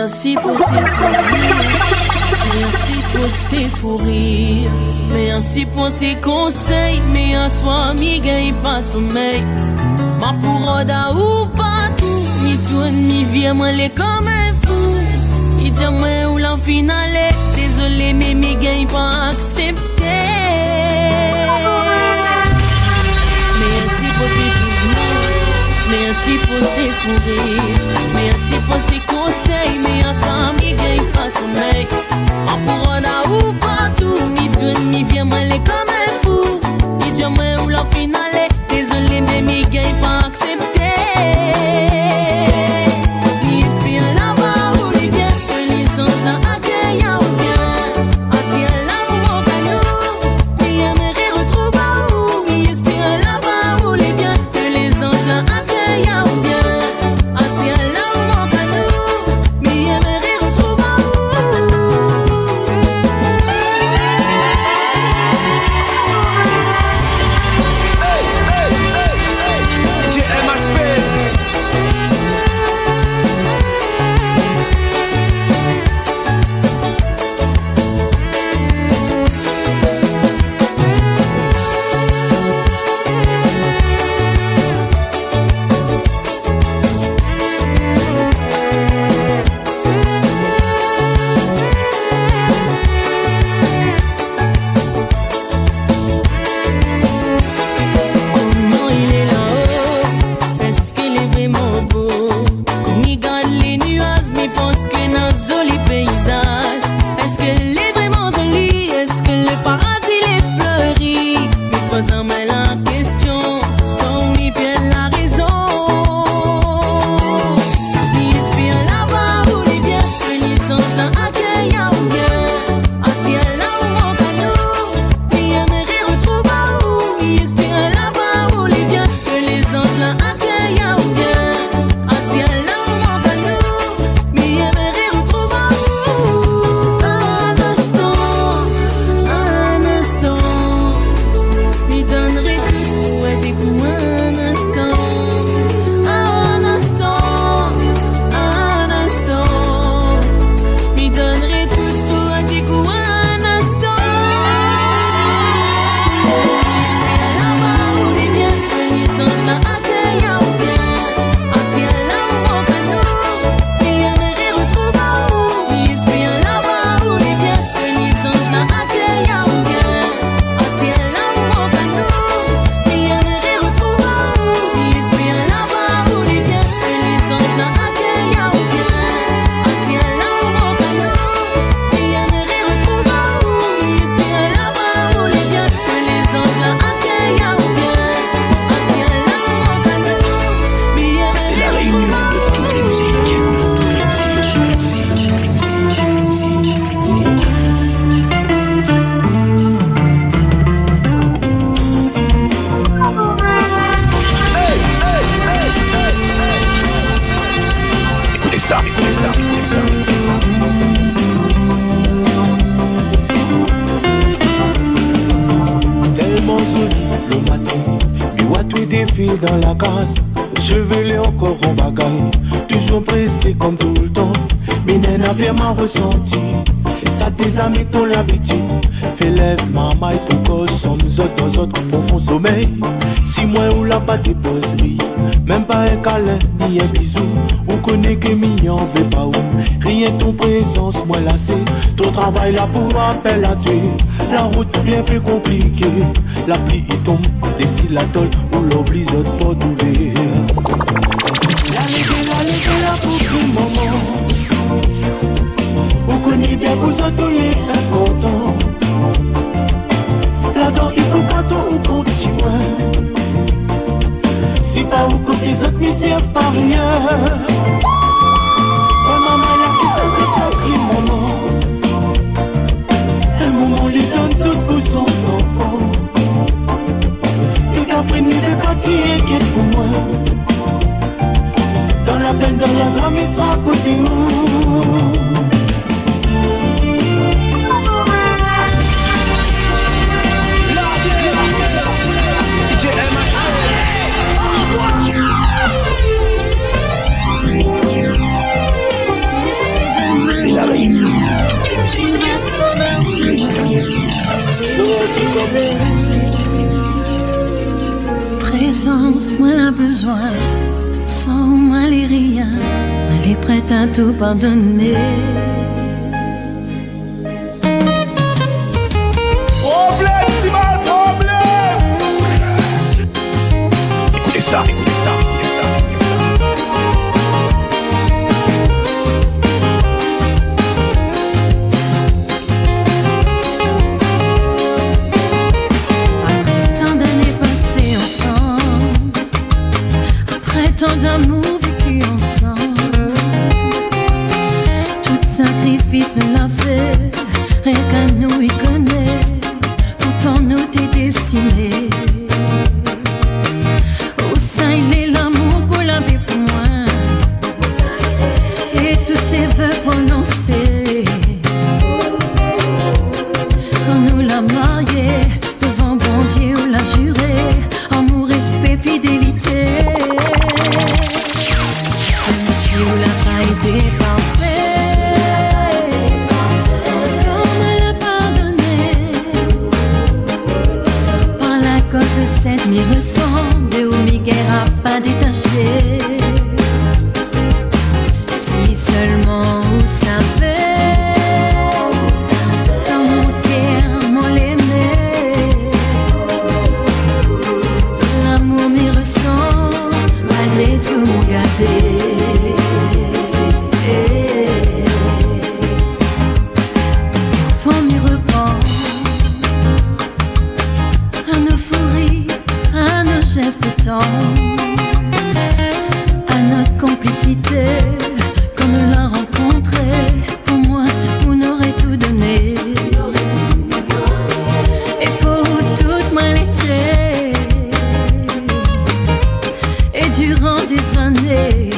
ainsi pour ses sourires, mais ainsi pour ses fous rires, mais ainsi pour ses conseils, mais un soir mi gagne pas sommeil. Ma pourroda ou pas tout, ni toi ni viens moi les comme un fou. Il dit moi ou la finale, désolé mais mi gagne pas accepté. Mais ainsi pour ses souvenirs, mais ainsi pour ses fous rires, mais ainsi pour ses conseils, mais un soir mi gagne pas sommeil. Ma pourroda ou pas tout, ni toi ni viens moi les comme un fou. Il dit moi ou la finale, désolé mais mi gagne pas accepté. Il espère là-bas où les biens que les anges là accueillent ou bien attire l'amour à nous. Il aimerait retrouver où. Il espère là-bas où les biens que les anges là accueillent ou bien attire l'amour à nous. Il aimerait retrouver où. Comment il est là-haut? Est-ce qu'il est vraiment beau? Comme il garde les nuages, mais pense que dans joli paysage. Est-ce qu'elle est vraiment jolie? Est-ce que le paradis est fleuri? Mais pose en main la question, son mi bien la raison. Il espère là-bas où les biens que les anges là accueillent ou bien attire l'amour à nous. Il aimerait retrouver où. Il espère là-bas où les biens que les anges là accueillent ou bien attire l'amour à nous. Il aimerait retrouver où. Un instant, il donnerait tout pour être écoute un instant. Un instant, il donnerait tout pour être écoute un instant. Il espère là-bas où les biens que les anges là accueillent ou bien attire l'amour à nous. Il aimerait retrouver où. Il espère là-bas où les biens que les anges là accueillent ou bien attire l'amour à nous. Il aimerait retrouver où. Il espère là-bas où les biens que les anges là accueillent ou bien attire l'amour à nous. Il aimerait retrouver où. Il espère là-bas où les biens que les anges là accueillent ou bien attire l'amour à nous. C'est la réunion de toutes les musiques. Écoutez ça, écoutez ça, écoutez ça. Tellement joli le matin, mais what we défile dans la case. Chevelé encore en bagaille, toujours pressé comme tout le temps. Mais n'a vraiment ressenti, ça tes amis t'ont l'habitude. Fais lève maman et ton corps, sommes autres dans autres profond sommeil. Si moi ou la pas dépose lui, même pas un câlin ni un bisou. On connaît que mignon veut pas où. Rien ton présence moi lassé. Ton travail là pour appel à tuer. La route bien plus compliquée. La pluie il tombe, décide la tôle ou l'oublie autres pas d'ouvrir. La pour tout moment. On connaît bien vous autres tous les importants. Là-dedans il faut pas trop ou continuer. Si pas ou que les autres n'y servent pas rien. Oh maman là qui ça c'est sacré maman. Un moment lui donne tout pour son enfant. Tout après ne fait pas si inquiète pour moi. Dans la peine, dans la joie, mais sera à côté où. Présence, moi la besoin. Sans moi les rien, elle est prête à tout pardonner. Problème, c'est mal problème. Écoutez ça, écoutez ça, écoutez ça. Après tant d'années passées ensemble, après tant d'amour vécu ensemble, tout sacrifice l'a fait, rien qu'à nous y connaît, pourtant nous t'es destiné. Où ça il est l'amour qu'on avait pour moi, et tous ces vœux prononcés, quand nous l'a marié, devant bon Dieu on l'a juré, amour, respect, fidélité. Même si on l'a pas été parfait, comme elle a pardonné, par la cause de cette mi ressemble, et où Miguel a pas détaché. Si seulement on savait, dans mon cœur, mon l'aimait, l'amour m'y ressent, malgré tout mon gâté. Ces enfants m'y repensent, à nos fous rires, à nos gestes tendres, à notre complicité, quand nous l'a rencontré. Pour moi, on aurait tout donné, et pour vous toute moi l'été, et durant des années.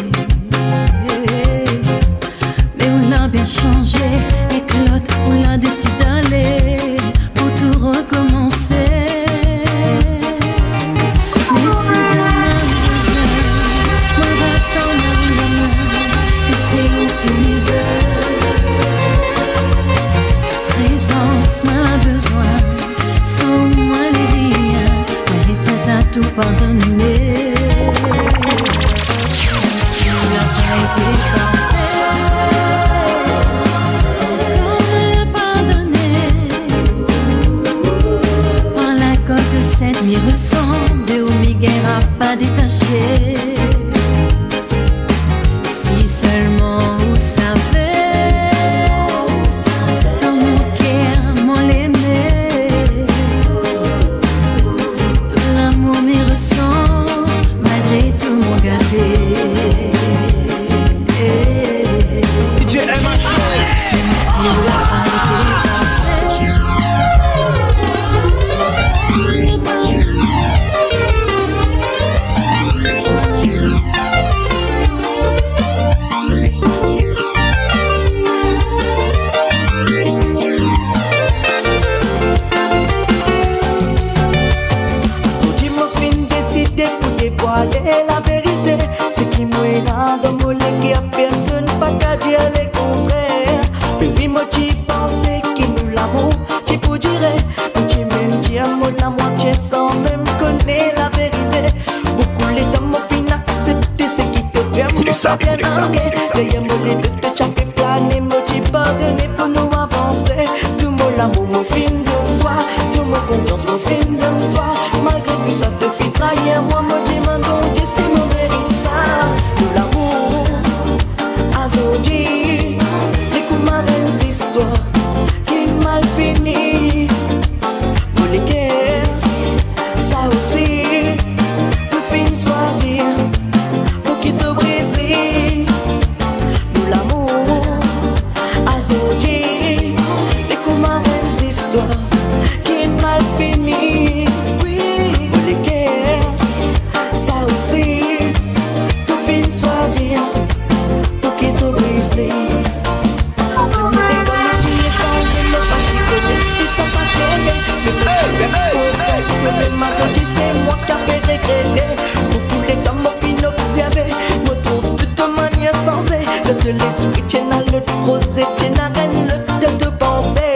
Mais on l'a bien changé, et que l'autre, on l'a décidé d'aller pour tout recommencer. Mais c'est demain, moi j'attends demain, et c'est où qu'il m'y veut. Présence, moi besoin, sans moi les rien, elle est prête à tout pardonner. Si on n'a pas été parfait, comme elle a pardonné, par la cause de cette mi ressemble, et où Miguel a pas détaché. Si seulement on savait, dans mon cœur, mon l'aimait, tout l'amour m'y ressent, malgré tout mon gâté. DJ MH. Même si on l'a pas été So di mo fin décidé pour dévoiler la vérité. C'est qui moi là dans mon qui a personne pas qu'à dire le contraire. Mais oui moi j'y pensais qui nous l'amour, qui pour dire, mais tu même dire moi la moitié sans même connaître la vérité. Beaucoup les dames m'ont fin accepté ce qui te fait Écoutez ça, bien écoutez ça, manquer. écoutez ça. D'ailleurs moi les deux te chaque plané, moi j'y pardonné pour nous avancer. Tout mon l'amour mon fin de toi, tout mon confiance mon fin de toi. Malgré tout ça te fit trahir, moi me demande Dieu si mon mérite ça. Tout l'amour, Azodi, les coups marins histoires, qui mal fini. Mon les guerres, ça aussi, tout fin choisir, pour qui te brise les. Tout l'amour, Azodi, les coups marins histoires, qui mal fini. Mon les guerres, ça aussi, tout fin choisir, pour qui te brise les. C'est moi qui avais regretté. Beaucoup les dames m'ont fin observé, me trouve de toute manière sensée. De l'esprit, tiens à le procès, tiens à rien le de penser.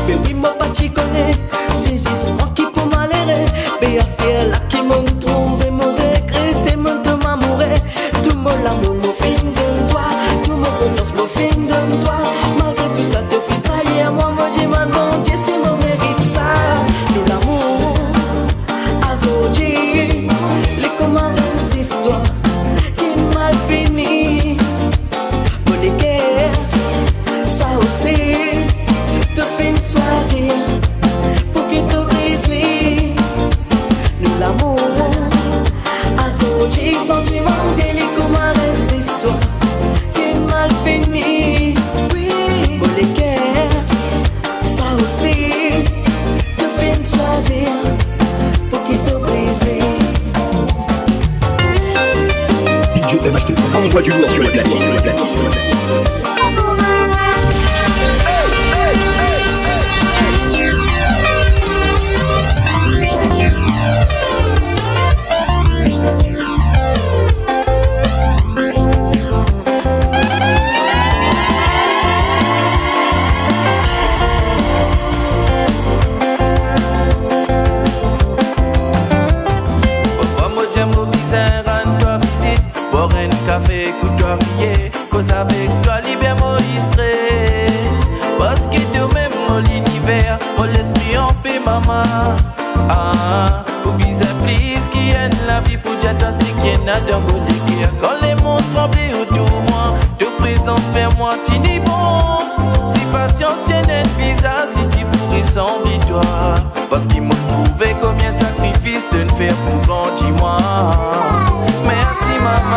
Mais oui, moi pas t'y connais. Saisissement qui pour m'alérer. Béastia là qui m'ont trouvé mon regret. T'es mon de m'amourer. Tout mon l'amour mon fin de toi. Tout mon confiance mon fin de toi. Malgré tout ça te fait trahir. Moi me dis man bon Dieu c'est mon mérite ça. Nous l'amour Azodi. Les commandes histoires qui mal fini. Bon les guerres. Ça aussi te fin choisir pour qu'il te brise les. Nous l'amour Azodi. Sentiment délicat comme un histoire qui mal fini. Bon les guerres. Ça aussi te fin choisir pour qu'il te brise les. DJ MHT, envoie du lourd sur le platine. Café, écoute-toi rier, cause avec toi, libère mon stress. Parce que toi-même, mon l'univers, mon l'esprit en paix, maman. Ah, pour bizarre, please, qui aime la vie, pour dire toi, c'est qui n'a d'un beau l'équerre. Quand les mondes tremblent autour de moi, te présence, fais-moi, tu n'y bon. Si patience tienne un visage, tu pourrais sembler toi. Parce qu'ils m'ont trouvé combien sacrifice de ne faire pour grandir moi. Merci maman.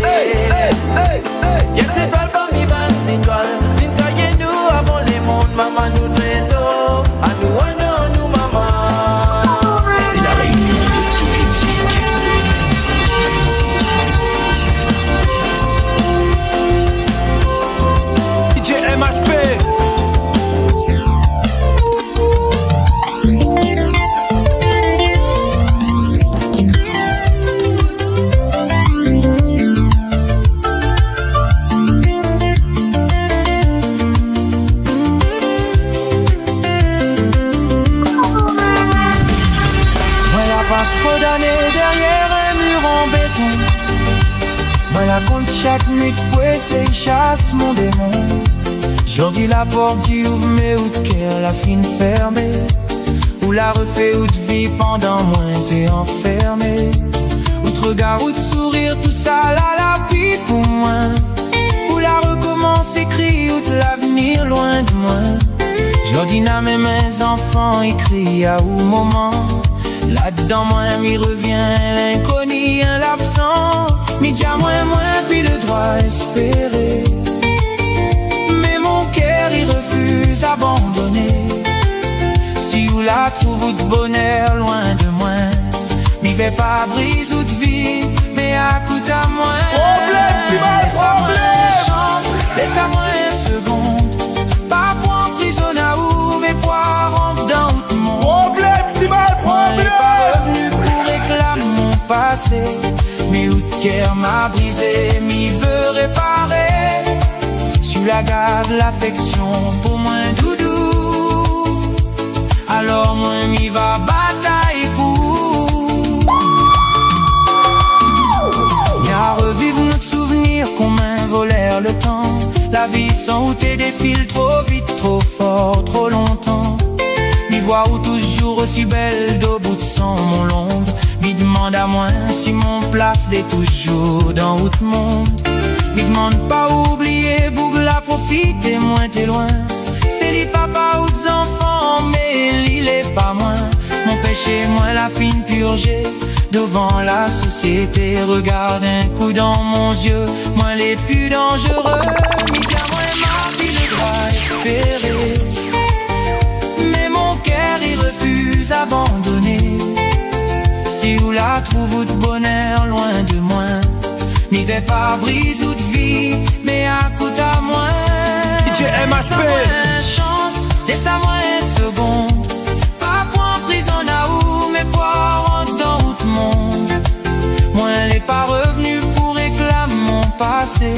Hey, hey, hey, hey. Y'a des étoiles parmi les étoiles. L'inside nous avant les mondes, maman nous trésor. À nous, oh nous, maman. C'est la réunion de toutes les musiques. DJ MHP. Trop d'années derrière un mur en béton. Moi la compte chaque nuit pour essayer chasse mon démon. J'ordis la porte du ouvre mais où de cœur la fine fermée. Ou la refait ou de vie pendant moins t'es enfermé. Ou te regard ou de sourire tout ça là la vie pour moi. Ou la recommence écrit ou de l'avenir loin de moi. J'ordis à mes mains enfants écrit à où moment. Là-dedans, moi, m'y revient l'inconnu, l'absent. M'y dit à moi, puis le droit espérer. Mais mon cœur, il refuse abandonner. Si vous la trouve ou de bonheur loin de moi, m'y vais pas brise ou de vie, mais à coup à moi. Laisse-moi une chance, laisse-moi une seconde. Pas pour emprisonner où mes poids rentrent dans tout le monde. On n'est pas revenu pour réclamer mon passé. Mais où de cœur m'a brisé, m'y veut réparer. Tu la gardes l'affection pour moi doudou. Alors moi m'y va bataille pour. Y'a revivre notre souvenir comme un voleur le temps. La vie sans où t'es défile trop vite, trop fort, trop longtemps. M'y vois où toujours aussi belle d'au bout de son mon l'ombre. M'y demande à moi si mon place l'est toujours dans où te monde. M'y demande pas oublier bougle la profiter moins t'es loin. C'est les papas ou des enfants mais il est pas moins. Mon péché moins la fine purgée devant la société. Regarde un coup dans mon yeux, moins les plus dangereux. M'y dit à moi mardi le droit espérer. Mais mon cœur il refuse abandonner. Si vous la trouvez de bonheur loin de moi, n'y vais pas brise ou de vie, mais à coup à moins. Laisse-moi une chance, laisse-moi une seconde. Pas pour en prison à où, mais pour rentrer dans tout le monde. Moi, elle n'est pas revenue pour réclamer mon passé,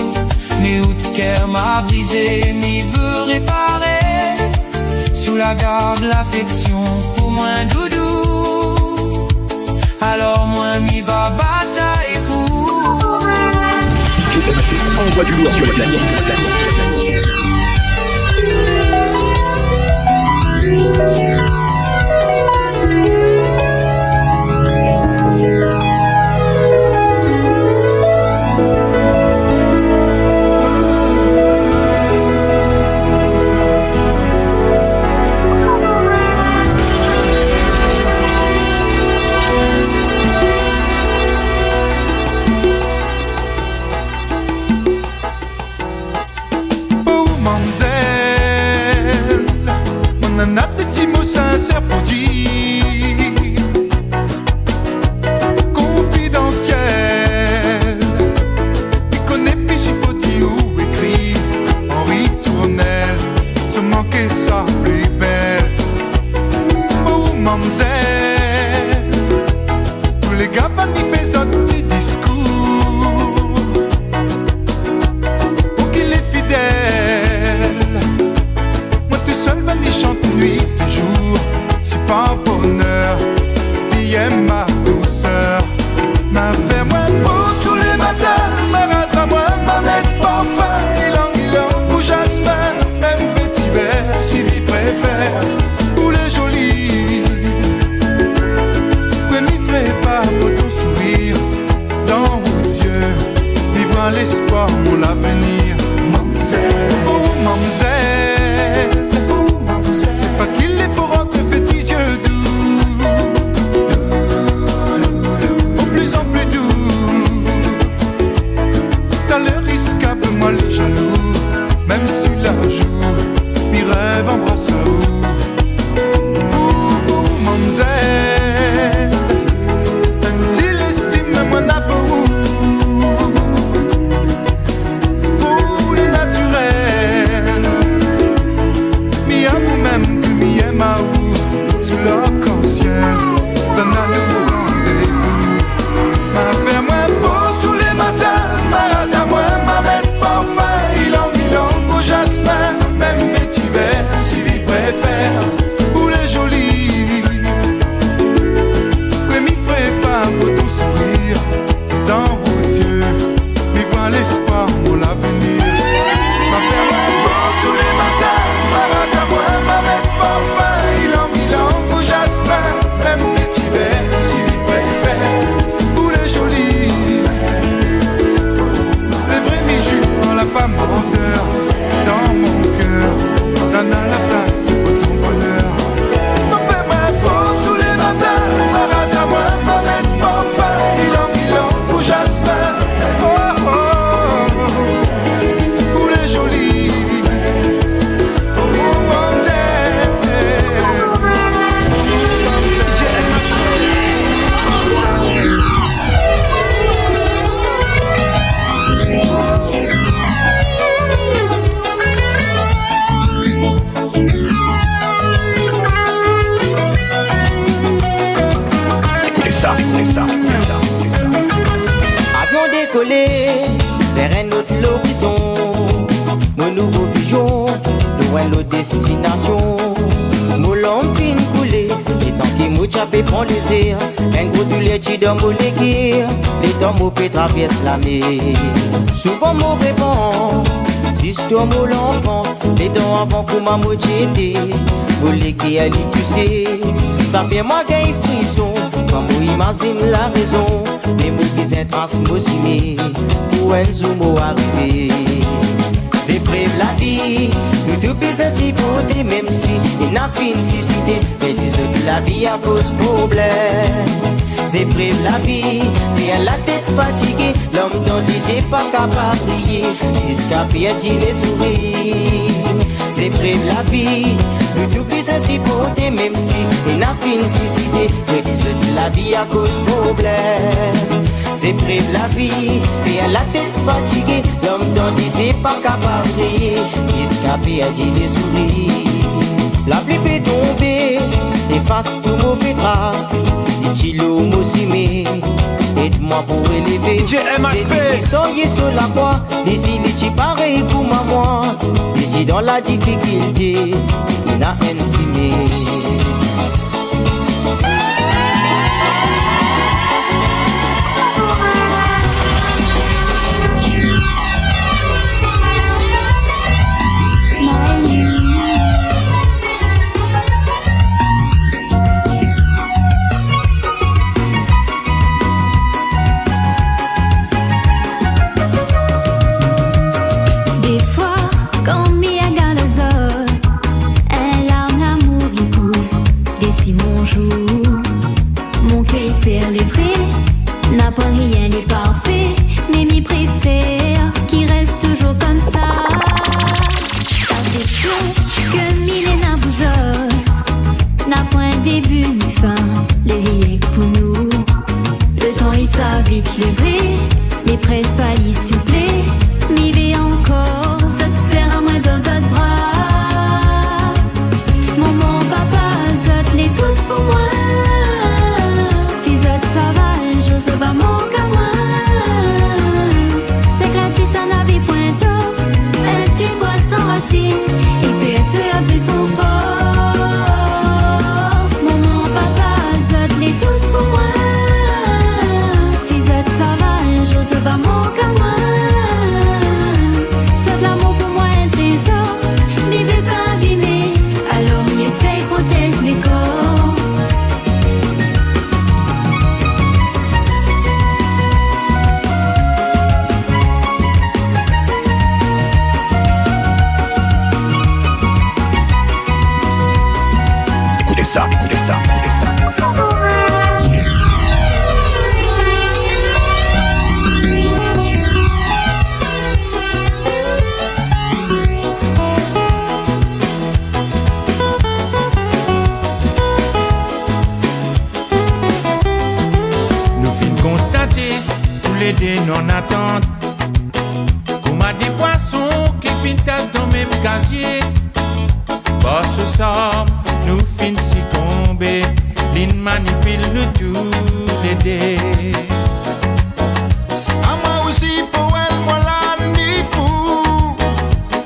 mais où de cœur m'a brisé, m'y veut réparer. Sous la garde, l'affection, pour moi doudou. Alors moi, m'y va bataille pour. Envoie du lourd sur le platine. Destination, moulon fin coulé, les temps qui mouchapé prend les airs, un gros du lait dans mon équerre, les temps moupé traversent la mer. Souvent mon réponse, histoire mon l'enfance, les temps avant pour ma moitié, mon l'équerre a dit tu sais, ça fait moi gagner frisson, quand moi imagine la raison, mais moi qui s'est transmosimé, pour un zoom arrivé. C'est bref la vie, nous tout besoin si beauté, même si il n'a fini si cité, mais disons que la vie a cause problème. C'est bref la vie, rien la tête fatiguée, l'homme dont j'ai pas capable de prier, jusqu'à faire les sourires. c'est près de la vie. Nous tout plus ainsi porté, même si on a fini suicidé. Mais c'est de la vie à cause problème. C'est près de la vie, et à la tête fatiguée. L'homme t'en disait pas capable de jusqu'à perdre des sourires. La pluie peut tomber, efface tout mauvais trace. Et l'eau m'ossimé, aide-moi pour élever. C'est qui soyez sur la voie, les îles pareil comme à moi. Les dans la difficulté, il a un simé. Rien n'est parfait, mais m'y préfère qui reste toujours comme ça. La question que mille n'a besoin n'a point début ni fin. Les rien pour nous. Le temps il s'habite le vrai, mais presque pas l'y supplé. M'y vais encore, ça te sert à moi dans votre bras. Maman, papa, ça te l'est tout pour moi. Si ça te sauvage, je va mon gamin. C'est gratis, ça n'avait point tort. Un pied boit sans racine, et peu à peu son force. Maman, papa, ça te l'est tout pour moi. Si ça te sauvage, je va mon gamin. C'est l'amour pour moi un trésor, mais veut pas abîmer. Alors m'y essaye, protège l'écorce. Écoutez ça, écoutez ça, écoutez ça. Nous finissons constater tous les deux non attente. Comme à des poissons qui finissent dans le même casier. Bah ce soir, nous finissons tomber. L'in manipule nous tous les deux. À moi aussi, pour elle, moi là, ni fou.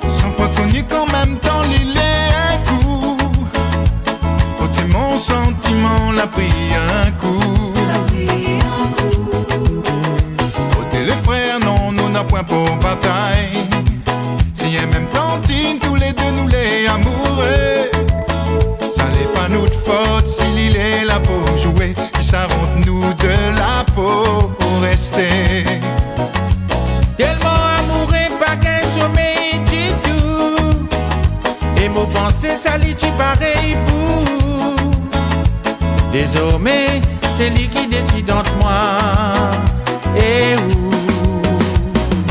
Sans point connu qu'en même temps, l'île est un coup. Côté mon sentiment, l'a pris un coup. Côté les frères, non, nous n'a point pour bataille. Si en même temps, tous les deux, nous les amoureux. Ça n'est pas notre faute si l'île est là pour jouer. Ils savent nous de la peau pour rester. Tellement amoureux, pas qu'un sommeil du tout. Et mon pensée, ça lui dit pareil pour. Désormais, c'est lui qui décide entre moi et où.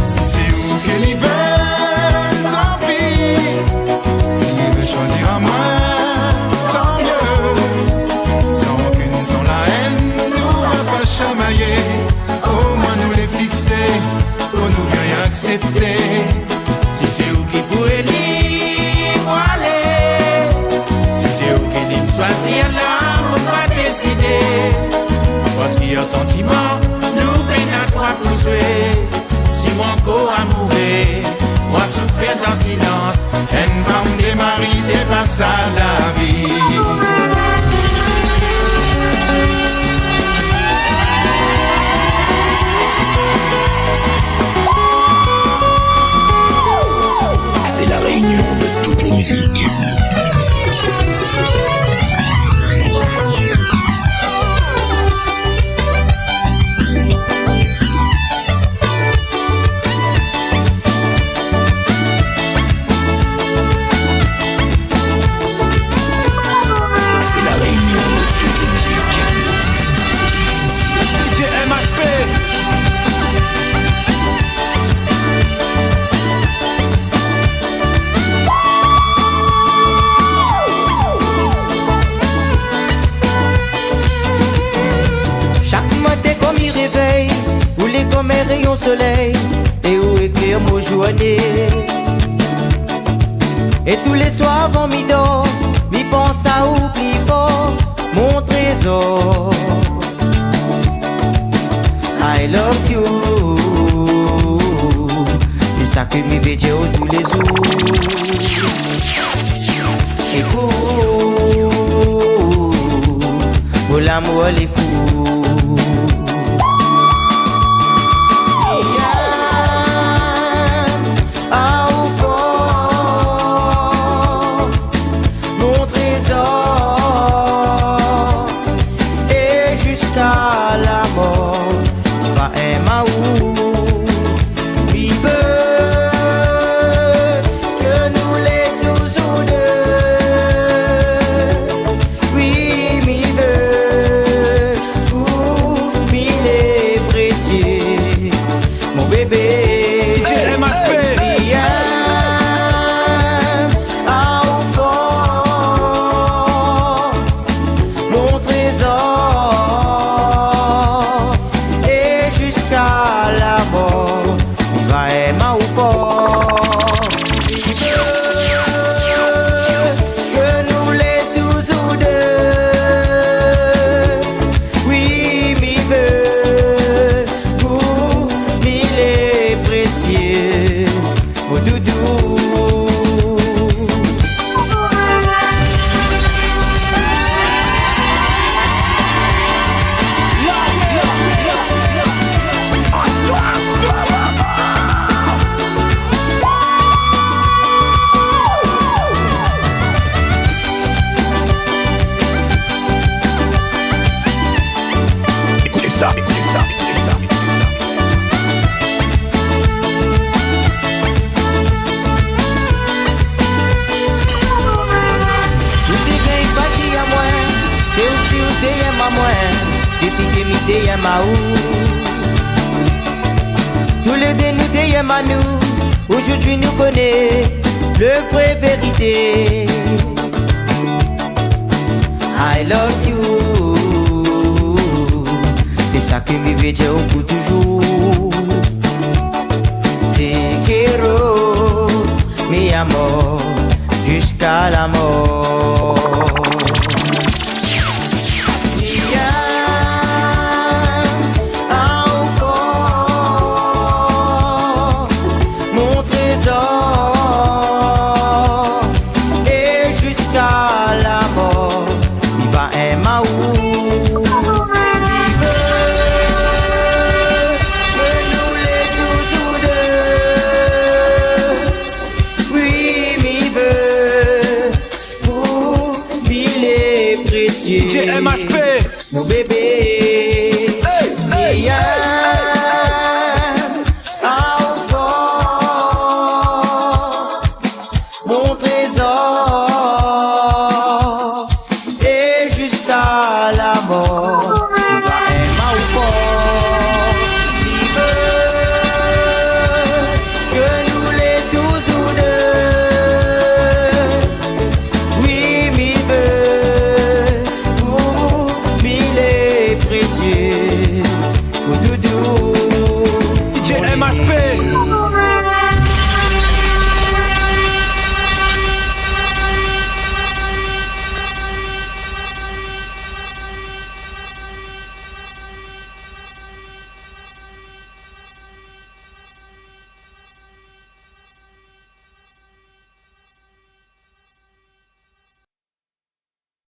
Si c'est où qu'elle y veut, tant pis. S'il veut choisir à moi, tant mieux. Sans aucune, sans la haine, nous va pas chamailler. Au moins nous les fixer, pour nous bien accepter. Si c'est où qui pourrait libre aller. Si c'est où qui dit choisir là, on va décider. Parce qu'il y a sentiment, nous peine à quoi pousser. Si mon corps amoureux, moi souffrir dans silence. Une femme des maris, c'est pas ça la vie. C'est la réunion de toutes les musiques. réveil, rouler comme un rayon soleil, et où écrire mon journée. Et tous les soirs avant mi d'or, mi pense à oublier fort mon trésor. I love you, c'est ça que mi veux dire tous les jours. Et pour l'amour les fous. Tous les deux nous déyem à nous. Aujourd'hui nous connaît le vrai vérité. I love you, c'est ça que me veut dire pour toujours. Te quiero, mi amor, jusqu'à la mort. MHP, mon bébé, mon trésor, et jusqu'à la mort, il va aimer ou fort. Il veut que nous les tous ou deux, oui, m'y veut. MHP.